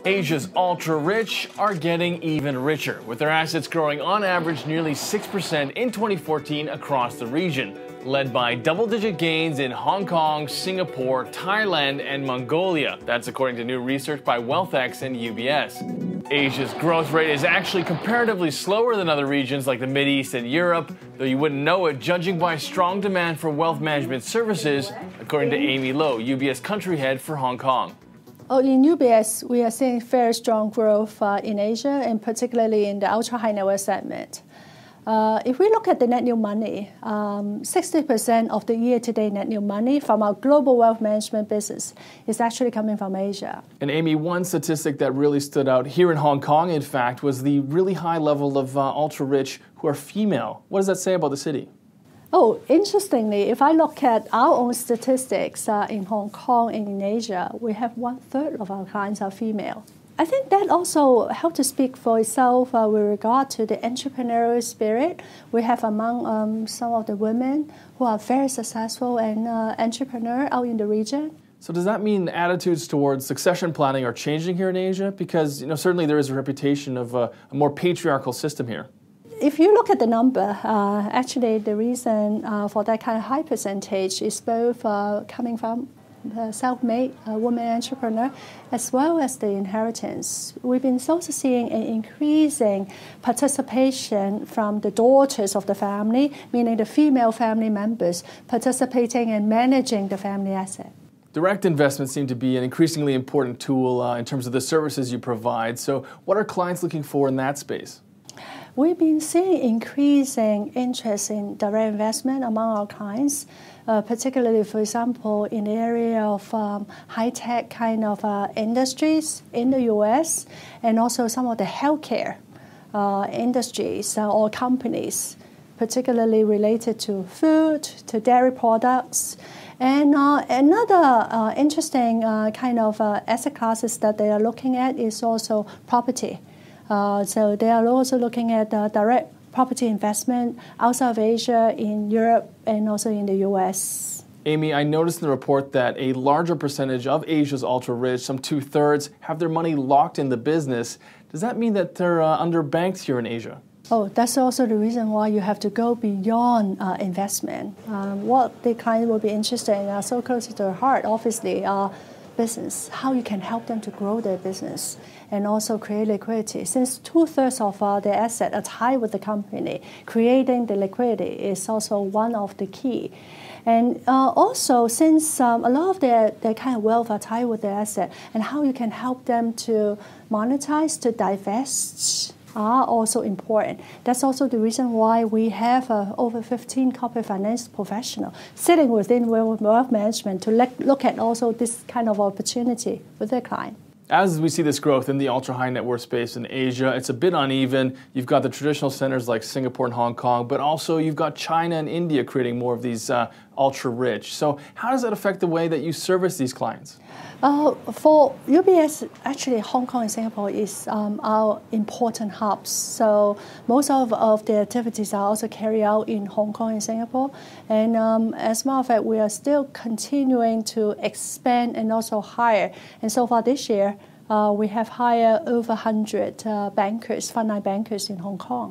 Asia's ultra-rich are getting even richer, with their assets growing on average nearly 6% in 2014 across the region, led by double-digit gains in Hong Kong, Singapore, Thailand, and Mongolia. That's according to new research by WealthX and UBS. Asia's growth rate is actually comparatively slower than other regions like the Mideast and Europe, though you wouldn't know it judging by strong demand for wealth management services, according to Amy Low, UBS country head for Hong Kong. In UBS, we are seeing very strong growth in Asia, and particularly in the ultra-high net worth segment. If we look at the net new money, 60% of the year-to-date net new money from our global wealth management business is actually coming from Asia. And Amy, one statistic that really stood out here in Hong Kong, in fact, was the really high level of ultra-rich who are female. What does that say about the city? Interestingly, if I look at our own statistics in Hong Kong and in Asia, we have 1/3 of our clients are female. I think that also helps to speak for itself with regard to the entrepreneurial spirit we have among some of the women who are very successful and entrepreneur out in the region. So does that mean attitudes towards succession planning are changing here in Asia? Because certainly there is a reputation of a more patriarchal system here. If you look at the number, actually the reason for that kind of high percentage is both coming from self-made women entrepreneur as well as the inheritance. We've been also seeing an increasing participation from the daughters of the family, meaning the female family members participating in managing the family asset. Direct investments seem to be an increasingly important tool in terms of the services you provide. So what are clients looking for in that space? We've been seeing increasing interest in direct investment among our clients, particularly, for example, in the area of high-tech kind of industries in the U.S. and also some of the healthcare industries or companies, particularly related to food, to dairy products. And another interesting kind of asset classes that they are looking at is also property. So they are also looking at direct property investment outside of Asia, in Europe, and also in the U.S. Amy, I noticed in the report that a larger percentage of Asia's ultra-rich, some 2/3, have their money locked in the business. Does that mean that they're underbanked here in Asia? That's also the reason why you have to go beyond investment. What the client will be interested in, so close to their heart, obviously, business, how you can help them to grow their business and also create liquidity. Since 2/3 of their assets are tied with the company, creating the liquidity is also one of the key. And also, since a lot of their kind of wealth are tied with their asset, and how you can help them to monetize, to divest, are also important. That's also the reason why we have over 15 corporate finance professionals sitting within wealth management to look at also this kind of opportunity with their client. As we see this growth in the ultra-high net worth space in Asia, it's a bit uneven. You've got the traditional centers like Singapore and Hong Kong, but also you've got China and India creating more of these ultra-rich. So how does that affect the way that you service these clients? For UBS, actually, Hong Kong and Singapore is our important hubs. So most of the activities are also carried out in Hong Kong and Singapore. And as a matter of fact, we are still continuing to expand and also hire. And so far this year, we have hired over 100 bankers, frontline bankers in Hong Kong.